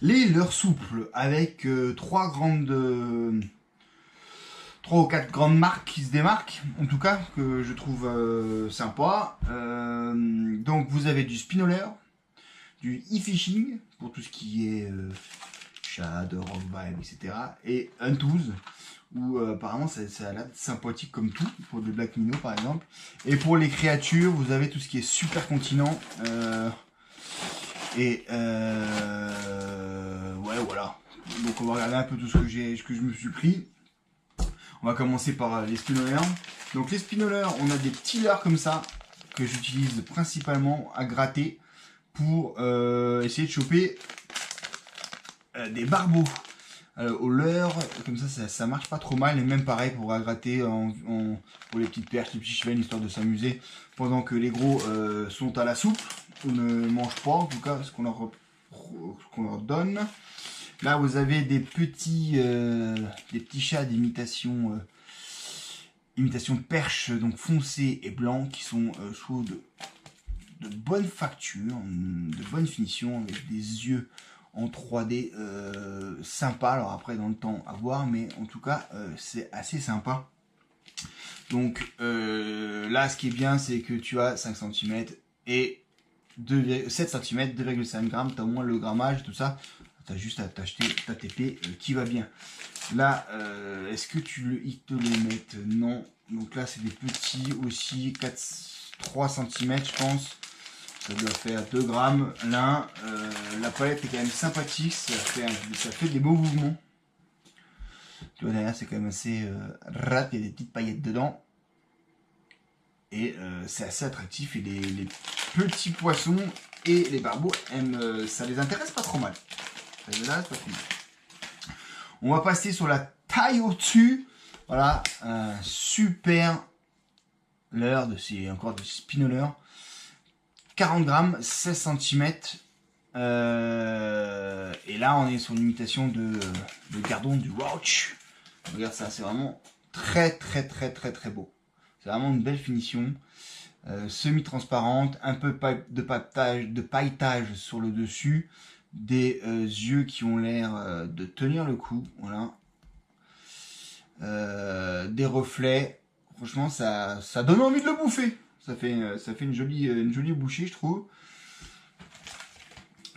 Les leurres souples avec 3 ou 4 grandes marques qui se démarquent, en tout cas, que je trouve sympa. Donc vous avez du spinner, du e-fishing, pour tout ce qui est shad, rock vibe, etc. Et Huntooth, où apparemment ça a l'air sympathique comme tout, pour le Black Minnow par exemple. Et pour les créatures, vous avez tout ce qui est super continent. Ouais, voilà. Donc on va regarder un peu tout ce que je me suis pris. On va commencer par les spinolers. Donc les spinolers, on a des petits leurres comme ça que j'utilise principalement à gratter pour essayer de choper des barbeaux. Au leurre, comme ça marche pas trop mal. Et même pareil pour à gratter pour les petites perches, les petits cheveux, histoire de s'amuser pendant que les gros sont à la soupe ou ne mangent pas, en tout cas ce qu'on leur donne. Là vous avez des petits chats d'imitation imitation perche, donc foncé et blanc, qui sont soit de bonne facture, de bonne finition, avec des yeux en 3D sympa. Alors après dans le temps à voir, mais en tout cas c'est assez sympa. Donc là ce qui est bien, c'est que tu as 5 cm et 7 cm, 2,5 g, tu as moins le grammage, tout ça. Tu as juste à t'acheter ta TP qui va bien. Là, est-ce que ils te le mettent? Non. Donc là, c'est des petits aussi, 3 cm, je pense. Ça doit faire 2 grammes l'un. La palette est quand même sympathique, ça fait des beaux mouvements. Tu vois, derrière, c'est quand même assez rap, il y a des petites paillettes dedans. Et c'est assez attractif. Et les petits poissons et les barbeaux, ça les intéresse pas trop mal. On va passer sur la taille au-dessus. Voilà, un super leurre encore de spinner. 40 grammes, 16 cm. Et là, on est sur l'imitation de gardon du Roach. Regarde ça, c'est vraiment très beau. C'est vraiment une belle finition. Semi-transparente, un peu de pailletage sur le dessus. Des yeux qui ont l'air de tenir le coup, voilà. Des reflets, franchement ça donne envie de le bouffer. Ça fait une jolie bouchée, je trouve.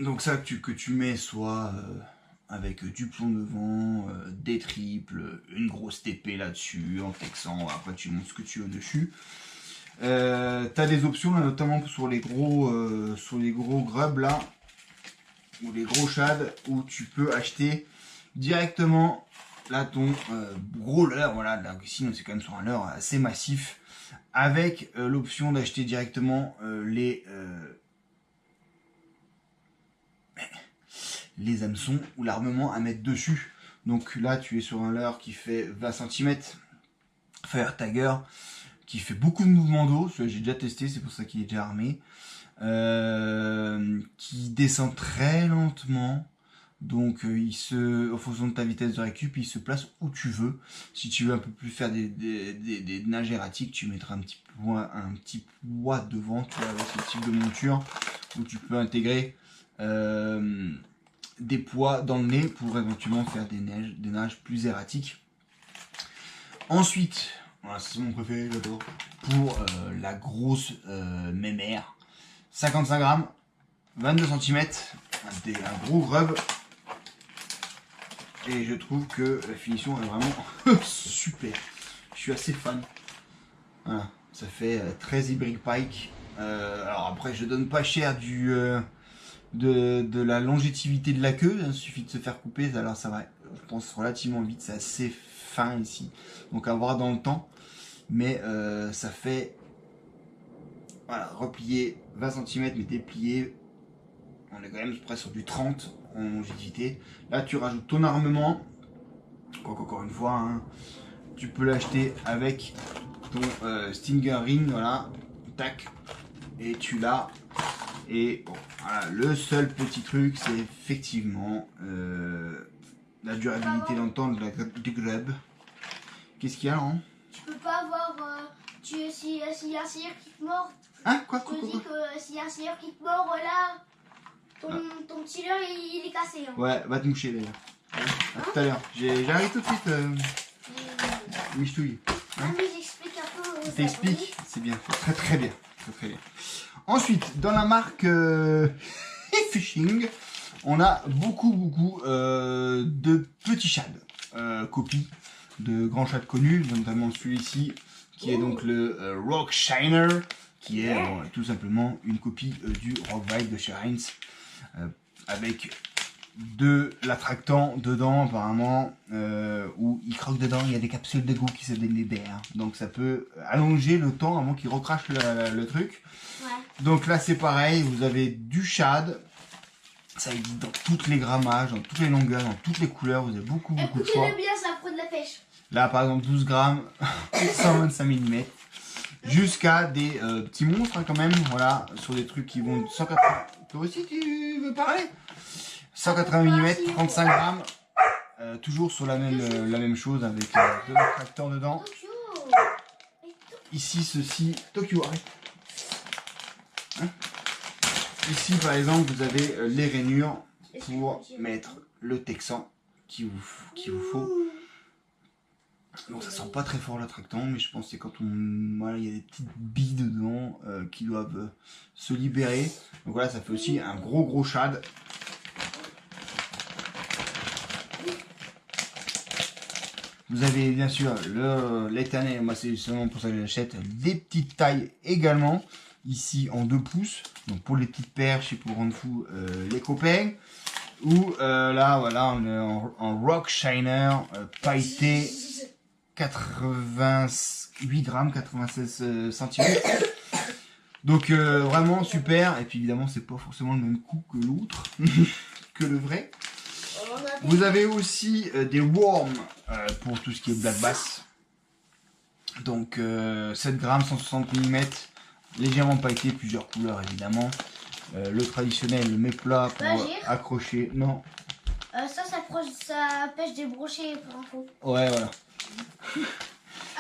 Donc ça que tu mets soit avec du plomb devant, des triples, une grosse TP là-dessus, en texan, après tu montes ce que tu veux dessus. T'as des options là, notamment sur les gros grubs là, ou les gros shads, où tu peux acheter directement là ton gros leurre, voilà. Là, ici c'est quand même sur un leurre assez massif, avec l'option d'acheter directement les hameçons ou l'armement à mettre dessus. Donc là tu es sur un leurre qui fait 20 cm, Fire Tiger, qui fait beaucoup de mouvements d'eau, j'ai déjà testé, c'est pour ça qu'il est déjà armé. Qui descend très lentement, donc en fonction de ta vitesse de récup, il se place où tu veux. Si tu veux un peu plus faire des nages erratiques, tu mettras un petit poids devant, tu vois, avec ce type de monture, où tu peux intégrer des poids dans le nez pour éventuellement faire des nages plus erratiques. Ensuite, voilà, c'est mon préféré, j'adore, pour la grosse mémère, 55 grammes, 22 cm, un gros grub. Et je trouve que la finition est vraiment super. Je suis assez fan. Voilà, ça fait 13 Iberic Pike. Alors après, je donne pas cher de la longévité de la queue. Il suffit de se faire couper. Alors ça va, je pense, relativement vite. C'est assez fin ici. Donc à voir dans le temps. Mais ça fait... Voilà, replié 20 cm, mais déplié. On est quand même presque sur du 30 en longévité. Là, tu rajoutes ton armement. Encore une fois, hein, tu peux l'acheter avec ton Stinger Ring. Voilà, tac. Et tu l'as. Et bon, voilà, le seul petit truc, c'est effectivement la durabilité dans le temps du grub. Qu'est-ce qu'il y a, hein? Tu peux pas avoir. S'il y a un sire qui te mord. Hein? Quoi? Je te dis que s'il y a un sire qui te mord là. ton petit leurre, il est cassé. Hein. Ouais, va te moucher d'ailleurs. À tout à l'heure. J'arrive tout de suite, Michetouille. Ah, mais j'explique un peu aux T'expliques, abonnés. c'est bien, très très bien. Très, très bien. Ensuite, dans la marque Fishing, on a beaucoup de petits shads, copies de grands shads connus, notamment celui-ci qui est donc le Rock Shiner, qui est tout simplement une copie du Rock Vibe de chez Heinz, avec de l'attractant dedans apparemment, où il croque dedans, il y a des capsules de goût qui se libèrent, donc ça peut allonger le temps avant qu'il recrache le truc. Ouais. Donc là c'est pareil, vous avez du shad, ça existe dans toutes les grammages, dans toutes les longueurs, dans toutes les couleurs, vous avez beaucoup de choix. Écoutez-le bien, ça prend de la pêche. Là par exemple 12 grammes, 125 mm, jusqu'à des petits monstres hein, quand même, voilà, sur des trucs qui vont de 180... Toi aussi tu veux parler? 180 mm, 35 grammes, toujours sur la même chose avec de l'attractant dedans. Tokyo. Ici ceci, Tokyo, arrête. Hein, ici par exemple vous avez les rainures pour mettre le texan qu'il vous faut. Donc ça sent pas très fort l'attractant, mais je pense que c'est quand voilà, il y a des petites billes dedans qui doivent se libérer. Donc voilà, ça fait aussi un gros shad. Vous avez bien sûr l'éternel, moi c'est seulement pour ça que j'achète, des petites tailles également, ici en 2 pouces, donc pour les petites perches et pour rendre fou les copains. Ou là voilà, on est en Rock Shiner, pailleté, 88 grammes, 96 cm. Donc vraiment super, et puis évidemment c'est pas forcément le même coût que l'autre, que le vrai. Vous avez aussi des worms pour tout ce qui est black bass. Donc 7 grammes, 160 mm, légèrement pailleté, plusieurs couleurs évidemment. Le traditionnel, le méplat pour accrocher. Non. Ça pêche des brochets pour info. Ouais, voilà.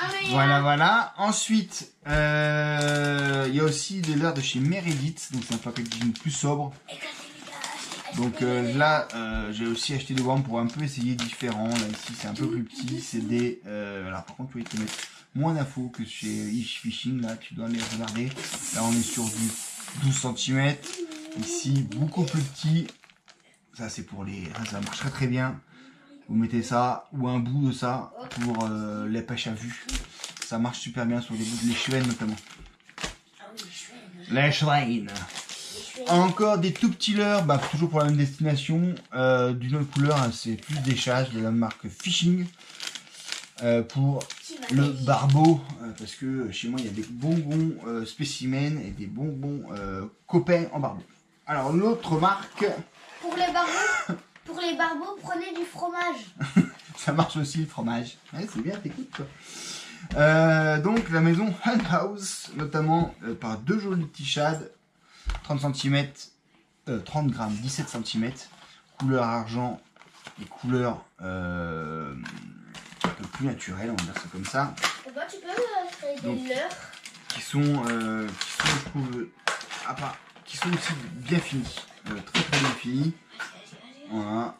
Ah, mais Voilà. Ensuite, il y a aussi des leurres de chez Meredith, donc c'est un packaging plus sobre. Donc là, j'ai aussi acheté des worms pour un peu essayer différent. Là ici, c'est un peu plus petit. C'est des. Alors par contre, tu vas te mettre moins d'infos que chez Ish Fishing. Là, tu dois les regarder. Là, on est sur du 12 cm. Ici, beaucoup plus petit. Ça, c'est pour les. Ça marche très bien. Vous mettez ça ou un bout de ça pour les pêches à vue. Ça marche super bien sur les bouts de l'échevenne notamment. L'échevenne. Encore des tout petits leurres, toujours pour la même destination, d'une autre couleur, hein, c'est plus des chasses de la marque Fishing. Pour le barbeau, parce que chez moi il y a des bonbons spécimens et des bonbons copains en barbeau. Alors l'autre marque... Pour les barbeaux, prenez du fromage. Ça marche aussi le fromage. Ouais, c'est bien, t'écoutes quoi. Donc la maison Hunt House, notamment par 2 jolis petits shads, 30 cm, 30 grammes, 17 cm, couleur argent et couleur un peu plus naturelle, on va dire ça comme ça. Tu peux créer des leurres qui sont je trouve, qui sont aussi bien finis, très bien finis. Voilà.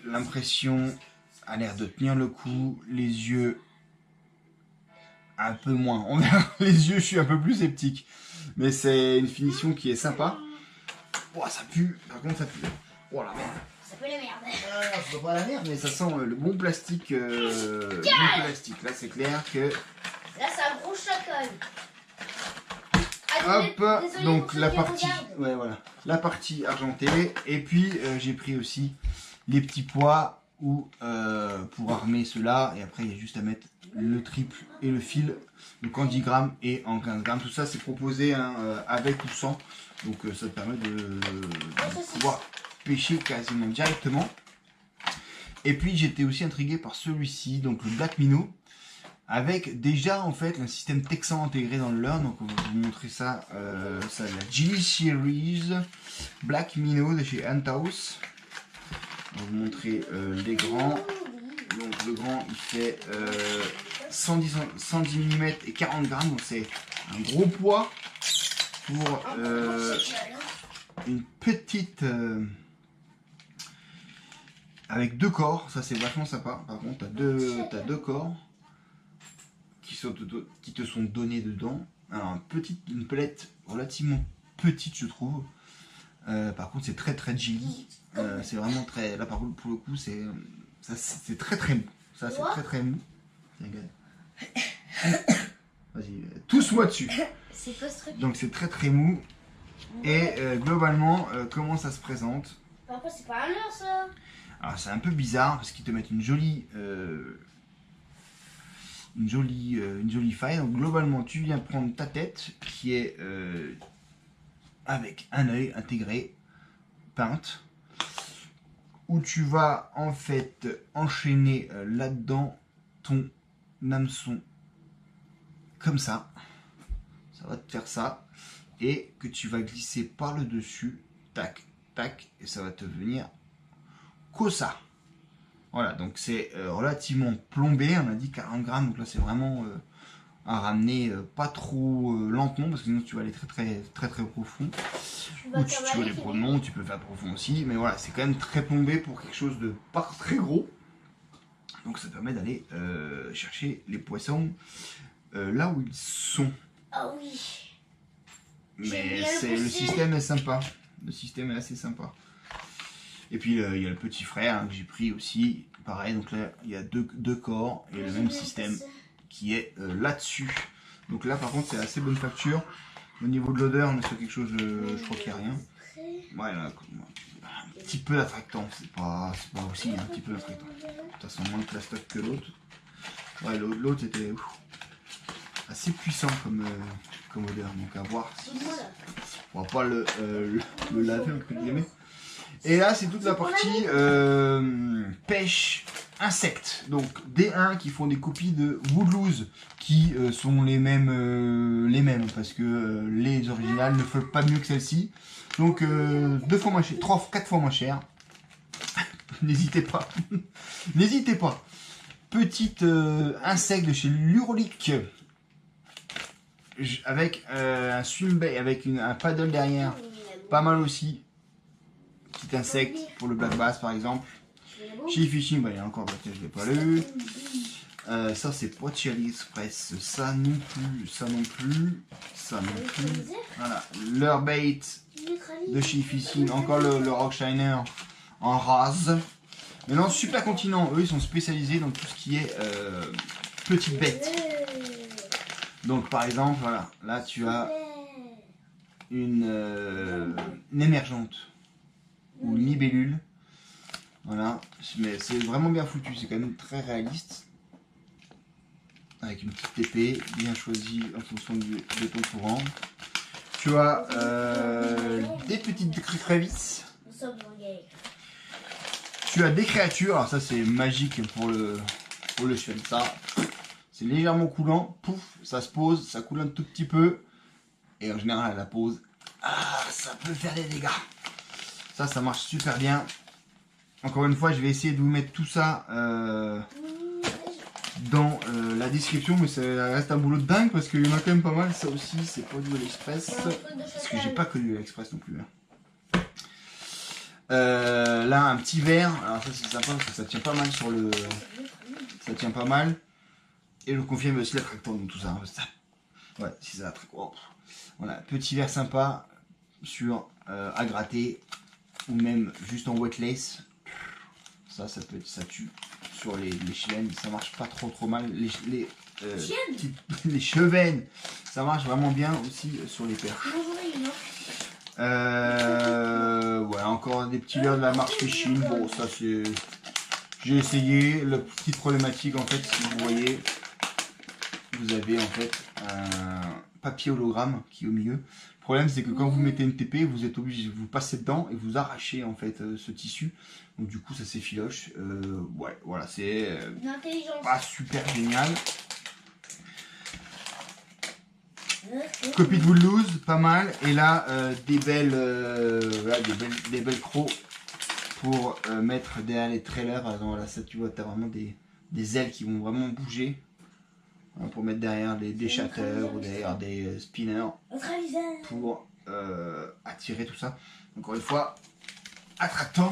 L'impression a l'air de tenir le coup, les yeux un peu moins. On verra, les yeux, je suis un peu plus sceptique. Mais c'est une finition qui est sympa. Oh, ça pue, par contre ça pue. Oh la merde. Ça pue la merde. Ah, ça sent pas la merde, mais ça sent le bon plastique. Bon plastique. Là, c'est clair que. Là, c'est un gros chocolat. Hop, donc la partie, ouais, voilà, la partie argentée. Et puis j'ai pris aussi les petits pois pour armer cela. Et après, il y a juste à mettre le triple et le fil. Donc en 10 grammes et en 15 grammes. Tout ça, c'est proposé hein, avec ou sans. Donc ça te permet de pouvoir pêcher quasiment directement. Et puis j'étais aussi intrigué par celui-ci, donc le Black Minnow, avec déjà en fait un système texan intégré dans le leurre. Donc on va vous montrer ça, ça la Gilly Series Black Minnow de chez Hunt House. On va vous montrer les grands. Donc le grand il fait 110 mm et 40 grammes, donc c'est un gros poids pour une petite... avec 2 corps, ça c'est vachement sympa. Par contre, t'as deux corps qui te sont donnés dedans. Alors, une palette relativement petite, je trouve. Par contre, c'est très très jelly. C'est vraiment très... Là, par contre, pour le coup, c'est très très mou. Ça, c'est très très mou. Vas-y, tousse-moi dessus. C'est quoi ce truc? Donc, c'est très très mou. Et globalement, comment ça se présente? Papa, c'est pas un leurre, ça. Alors, c'est un peu bizarre parce qu'ils te mettent une jolie faille. Donc, globalement, tu viens prendre ta tête qui est avec un œil intégré, peinte, où tu vas en fait enchaîner là-dedans ton hameçon comme ça. Ça va te faire ça. Et que tu vas glisser par le dessus, tac, tac, et ça va te venir comme ça. Voilà, donc c'est relativement plombé, on a dit 40 grammes, donc là c'est vraiment à ramener pas trop lentement, parce que sinon tu vas aller très profond. Ou tu vas aller profond, tu peux faire profond aussi, mais voilà, c'est quand même très plombé pour quelque chose de pas très gros. Donc ça permet d'aller chercher les poissons là où ils sont. Ah oui. Mais le système est sympa. Le système est assez sympa. Et puis il y a le petit frère hein, que j'ai pris aussi. Pareil, donc là il y a deux corps et le même système qui est là-dessus. Donc là par contre c'est assez bonne facture. Au niveau de l'odeur on est sur quelque chose, je crois qu'il n'y a rien. Ouais, là, un petit peu d'attractant, c'est pas aussi un petit peu d'attractant. De toute façon moins de plastoc que l'autre. Ouais, l'autre était assez puissant comme odeur, donc à voir. On va pas le laver entre guillemets. Et là c'est toute la partie pêche insectes. Donc D1 qui font des copies de Woodlouse qui sont les mêmes parce que les originales ne font pas mieux que celle-ci. Donc 2 fois moins cher, 4 fois moins cher. N'hésitez pas. N'hésitez pas. Petite insecte de chez Lurolic avec un swim bait avec un paddle derrière. Pas mal aussi. Petit insecte pour le black bass par exemple. Chez Fishing, bah, il y a encore je l'ai pas lu. Ça c'est pas de chez AliExpress. Ça non plus. Ça non plus. Ça non plus. Voilà. Leur bait de chez Fishing. Encore le Rock Shiner en rase. Maintenant Super Continent, eux ils sont spécialisés dans tout ce qui est petites bêtes. Donc par exemple, voilà, là tu as une émergente ou une libellule. Voilà, mais c'est vraiment bien foutu, c'est quand même très réaliste. Avec une petite épée bien choisie en fonction de ton courant. Tu as des petites crevisses. Tu as des créatures, alors ça c'est magique pour le chien, ça. C'est légèrement coulant, pouf, ça se pose, ça coule un tout petit peu. Et en général à la pose, ça peut faire des dégâts. Ça marche super bien. Encore une fois, je vais essayer de vous mettre tout ça dans la description, mais ça reste un boulot de dingue parce qu'il y en a quand même pas mal. Ça aussi, c'est pas du AliExpress. Parce que j'ai pas que du AliExpress non plus. Hein. Là, un petit verre. Alors ça, c'est sympa parce que ça tient pas mal sur le. Ça tient pas mal. Et je confirme aussi l'attractant dans tout ça. Ouais, si ça attraque. Oh. Voilà, petit verre sympa sur à gratter ou même juste en wet lace. Ça tue sur les chiennes, ça marche pas trop mal. Les chevennes, ça marche vraiment bien aussi sur les perches. Ouais, encore des petits leurres de la marque Fishing. Bon, ça c'est. J'ai essayé. La petite problématique en fait, si vous voyez, vous avez en fait un papier hologramme qui est au milieu. Le problème c'est que quand vous mettez une TP, vous êtes obligé de vous passer dedans et vous arrachez en fait ce tissu. Donc du coup ça s'effiloche. Ouais, voilà, c'est pas super génial. Copie de Woodlouse, pas mal. Et là des belles crocs pour mettre derrière les trailers. Par exemple, là ça tu vois, tu as vraiment des ailes qui vont vraiment bouger. Pour mettre derrière des chatters ou derrière des spinners pour attirer tout ça. Encore une fois, attractant